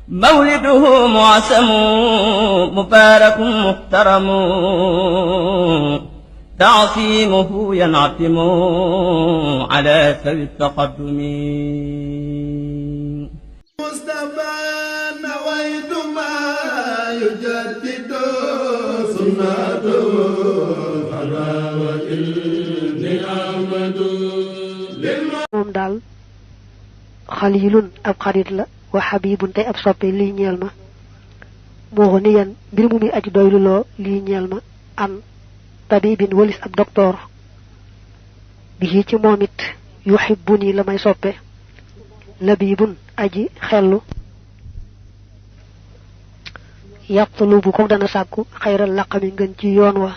مولده معسم مبارك محترم تعصيمه ينعتم على ذوي التقدم مصطفى نويت ما يجدد سنته حلاوة النعمة moom daal xalilun ab xarit la wa xabibun tey ab soppe lii ñeel ma moo ni yan mbir mu muy aji doylu loo lii ñeel ma an tabibin walis ab docteur bi ci moom it yuhibbuni la may soppe labibun aji xellu yaqtulubu ko dana sàkku xayral laqami ngën ci yoon wa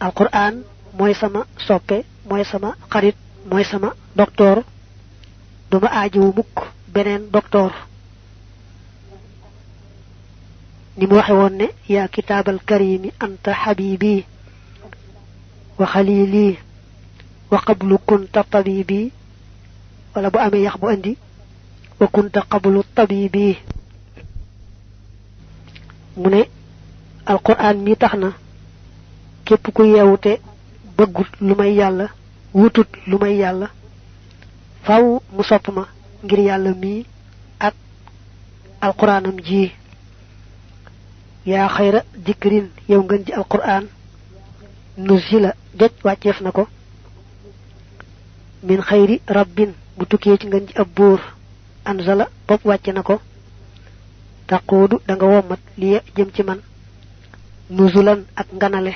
alquran mooy sama soppe mooy sama xarit mooy sama docteur duma aajowu mukk beneen docteur ni mu waxe woon ne yaa kitaabal karimi anta xabibi wa xalili wa qablu kunta tabibi wala bu amee yax bu andi wa kunta qablu tabibi mu ne alquran mi tax na képp ku yeewute bëggut lu may yàlla wutut lu may yàlla faw mu sopp ma ngir yàlla mii ak alquranam ji yaa xayra dikrin yow ngeen ji alquran nuzila joj wàcceef na ko min xayri rabbin bu tukkee ci ngeen ji ab buur anzala bopp wàcce na ko taquudu da nga wommat liya jëm ci man nuzulan ak nganale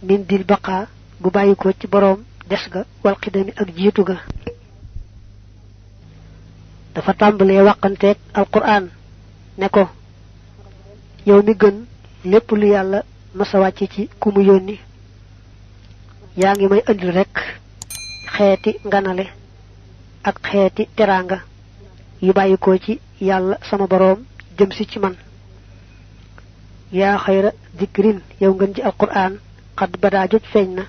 min dil baqa bu bàyyi ko ci boroom des ga wal xidami ak jiitu ga dafa tàmbalee wàqanteeg alquran ne ko yow mi gën lépp lu yàlla masa wàcce ci ku mu yónni yaa ngi may andil rekk xeeti nganale ak xeeti teraanga yu bàyyi ko ci yàlla sama boroom jëm si ci man yaa xayra dikrin yow ngeen ji alquran xad badaa joj feeñ na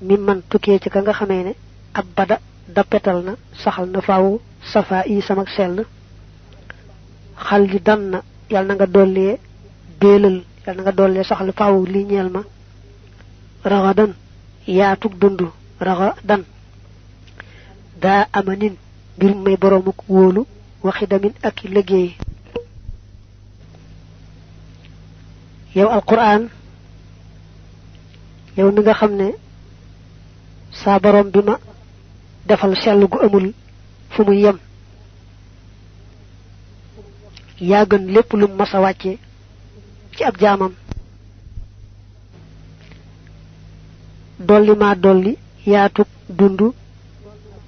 mi man tukkee ci ka nga xamee ne ab bada dappetal na saxal na faaw safa yi sama sell xal li dan na yàlla na nga dollee béelal yàlla na nga dollee saxal faaw li ñeel ma raxadan yaatug dund raxadan daa amanin mbir mu may boroomuk wóolu waxi damin ak liggéey yow alquran yow mi nga xam ne saa boroom bi ma defal sell gu amul fu muy yem yaa gën lépp lu mas a wàcce ci ab jaamam dolli maa dolli yaatug dund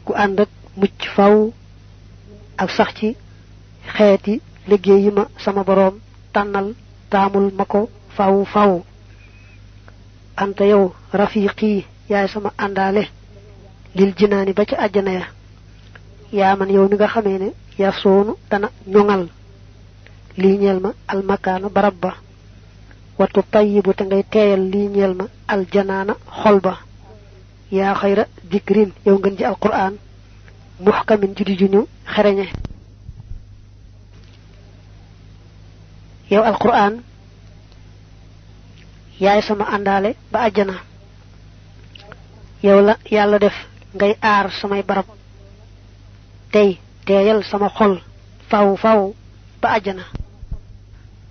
gu ànd ak mucc faw ak sax ci xeeti liggéey yi ma sama boroom tànnal taamul ma ko faw faw anta yow rafiqi yaay sama àndaale lil jinaani ba ca àjjana ya yaa man yow mi nga xamee ne yaa soonu dana ñoŋal lii ñeel ma almakaana barab ba wattu tayyibu te ngay teeyal lii ñeel ma aljanaana xol ba yaa xayra dikrin yow ngeen ji alquran muxkamin judi juñu xereñe yow alquran yaay sama àndaale ba àjjana yow la yàlla def ngay aar samay barab tey teeyal sama xol faw faw ba àjjana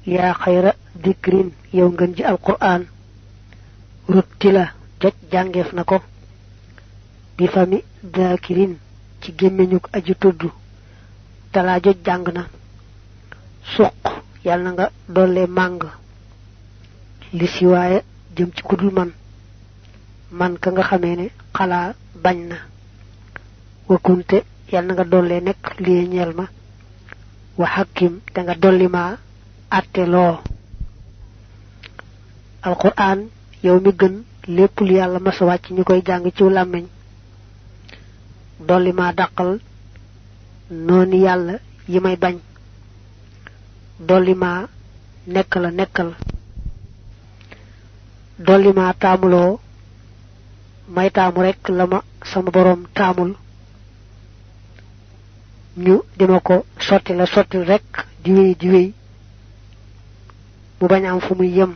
yaa xayra dikrin yow ngeen ji alquran rutti la joj jàngeef na ko bi fami daakirin ci gémmiñuk aji tudd talaa joj jàng na suq yàlla na nga dollee màng li siwaaya jëm ci kudul man ka nga xamee ne xalaa bañ na wakunte yàlla na nga dollee nekk lii ñeel ma wa xakkim te nga dolli ma àtte loo alquran yow mi gën lépp lu yàlla masa wàcc ñu koy jàng ci làmmiñ dolli ma dàqal noonu yàlla yi may bañ dolli ma nekkal dolli ma taamuloo may taamu rekk la ma sama boroom taamul ñu dima ko sotti la sotti rek di wéy mu bañ am fu muy yem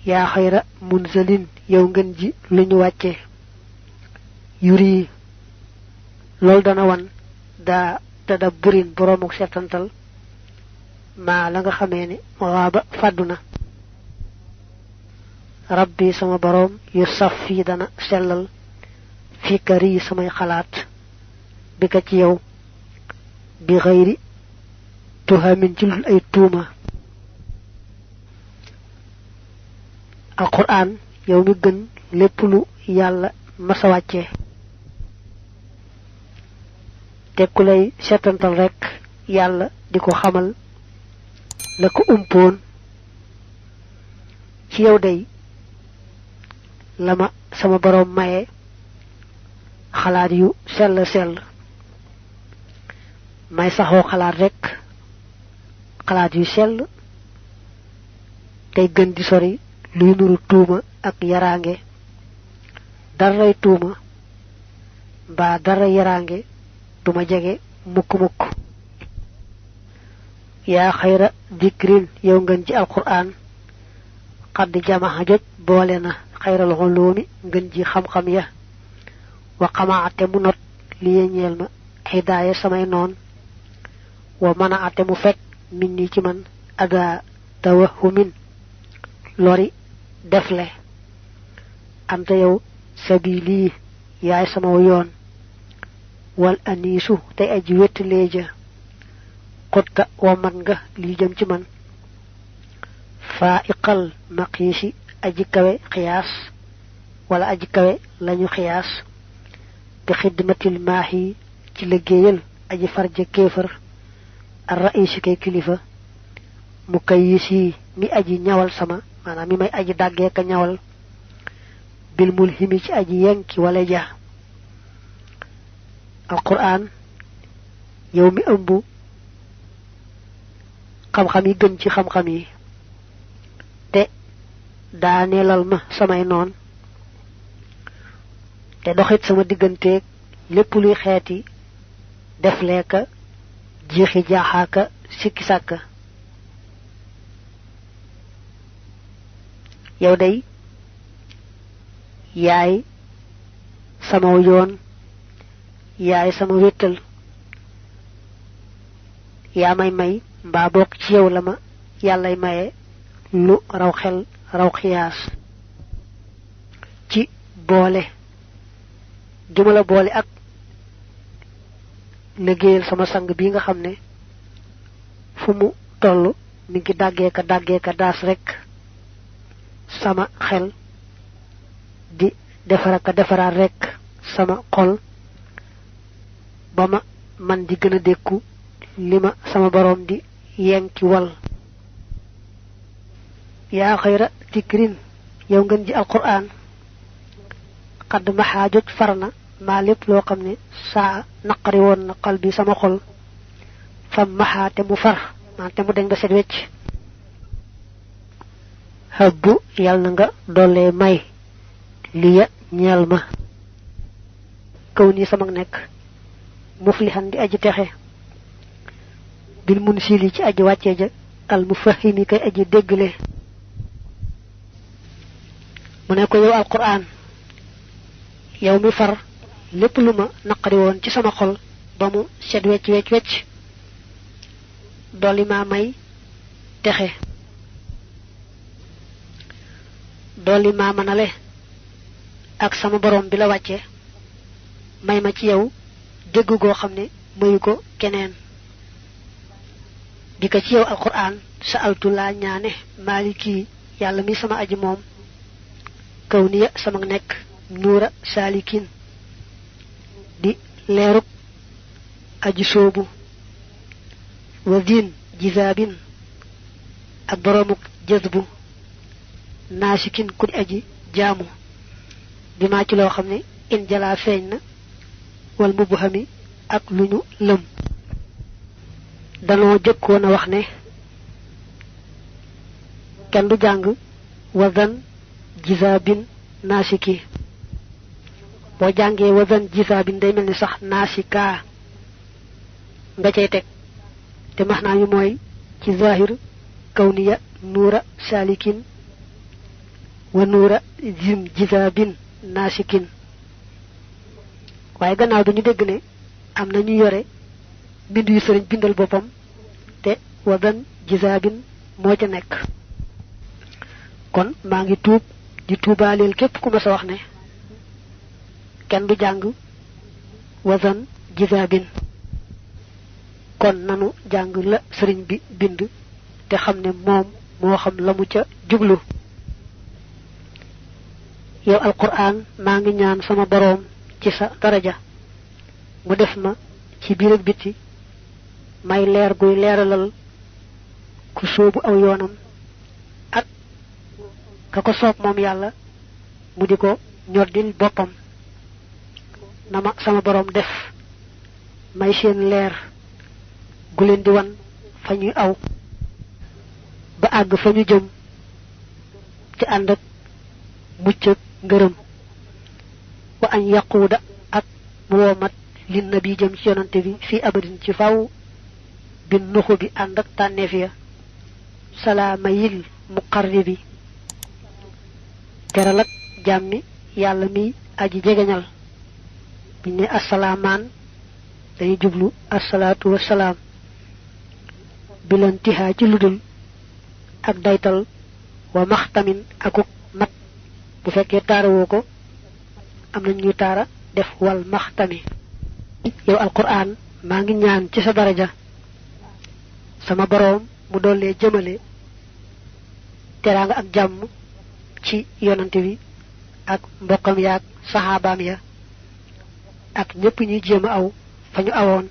yaa xayra munzalin yow ngeen ji lu ñu wàcce yuri loolu dana wan daa tadabburin boroomuk setantal maa la nga xamee ne waaba fàdduna rabbi sama boroom yu saf fii dana sellal fi kari samay xalaat bi ka ci yow bi xayri tuhamin ci lul ay tuuma alquran yow mi gën lépp lu yàlla masa wàcce te ku lay setantal rek yàlla di ko xamal la ko umpoon ci yow day lama sama boroom maye xalaat yu sell may saxoo xalaat rek xalaat yu sell tey gën di sori luy nuru tuuma ak yaraange daray tuuma mbaa dara yaraange duma jege mukk yaa xayra dikrin yow ngeen ci alquran xadd jamaxa joj boole na xayral xuloomi ngeen ji xam-xam ya wa xamaate mu not li ñeel ma hidaaya samay noon wa mana ate mu fekk min ni ci man ada tawahumin lori defle anta yow sabili yaay sama yoon wal anisu te aji wettaleeja xutta wa man nga li jëm ci man faiqal maqisi aji kawe xiyaas wala aji kawe lañu xiyaas bi xidmatil maahi ci liggéeyal aji farja kéefër ar raisi kay kilifa mu kayisi mi aji ñawal sama maanaam mi may aji dàggee ka ñawal bil mulhimi ci aji yenki wala ja alquran yow mi ëmb xam-xam yi gën ci xam-xam yi te daaneelal ma samay noon te doxit sama digganteeg lépp luy xeeti def leeka jiixi jaaxaaka sikki sàkka yow day yaay sama yoon yaay sama wéttal yaa may mbaa bokk ci yow la ma yàllay maye lu raw xel raw xiyaas ci boole juma la boole ak liggéeyal sama sang bi nga xam ne fu mu toll mi ngi dàggee ka daas rek sama xel di defaraat rek sama xol ba ma man di gën a dékku li ma sama boroom di yenki wal yaa xayra dikrin yow ngeen ji alquran xadd maxaa joj farna maa lépp loo xam ne saa naqari woon na xal bi sama xol fam maxaa te mu far man te mu dañ ba set wecc habbu yàlla na nga dollee may liya ñeel ma kaw nii sama nekk muflihan di aji texe bil mun sili ci aji wàccee ja al mufahimi kay aji déggle mu ne ko yow alquran yow mi far lépp lu ma naqari woon ci sama xol ba mu set wecc dolli maa may texe dolli maa manale ak sama borom bi la wàcce may ma ci yow dégg goo xam ne mayu ko keneen di ko ci yow alquran sa altu laa ñaane maliki yàlla mi sama aji moom kaw niya sama nekk nuura saalikin di leerub aji soobu wa din jizaabin ak boroomuk jazbu naasikin ku di aji jaamu bi maa ci loo xam ne in jalaa feeñ na wal mubhami ak lu ñu lëm danoo jëkkoon a wax ne kenn du jàng wazan jizaabin naasiki boo jàngee wazan jizaabin day mel ni sax naasika nga cey teg te maxnaa yu mooy ci zahir kawniya nuura salikin wa nuura zim jizabin nasikin waaye gannaaw bi ñu dégg ne am na ñu yore bind yu sëriñ bindal boppam te wadan jizabin moo ca nekk kon maa ngi tuub di tuubaaleel képp ku ma sa wax ne kenn du jàng wadan jizabin kon nanu jàng la sëriñ bi bind te xam ne moom moo xam la mu ca jublu yow alquran maa ngi ñaan sama boroom ci sa daraja mu def ma ci biir ak biti may leer guy leeralal ku sóobu aw yoonam ak ka ko soob moom yàlla mu di ko ñoddil boppam na ma sama boroom def may seen leer gu leen di wan fa ñuy aw ba àgg fa ñu jëm ci ànd ak mucc ak ngërëm wa añ yaquuda ak mu woomat lin nabi jëm ci yonante bi fii abadin ci faw bin nuxu bi ànd ak tànneef ya salaama yil muqarribi teral ak jàmmi yàlla mi aji jegeñal biñ ne assalaamaan dañuy jublu assalaatu wassalaam bilantihaa ci ludul ak daytal wa maxtamin akuk mat bu fekkee taarawoo ko am nañ ñuy taara def wal maxtami yow alquran maa ngi ñaan ci sa daraja sama boroom mu dollee jëmale teraanga ak jàmm ci yonante bi ak mbokkam yaak saxaabaam ya ak ñépp ñuy jéem a aw fa ñu awoon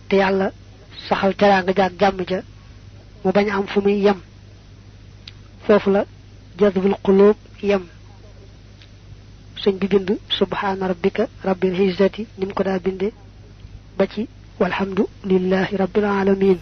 te yàlla saxal teraanga jaak jàmm ja mu bañ am fu muy yem foofu la jazbul qulub yem sëñ bi bind subhaana rabbika rabbil izzati nim ko daa binde ba ci walhamdu lillahi rabbil alamin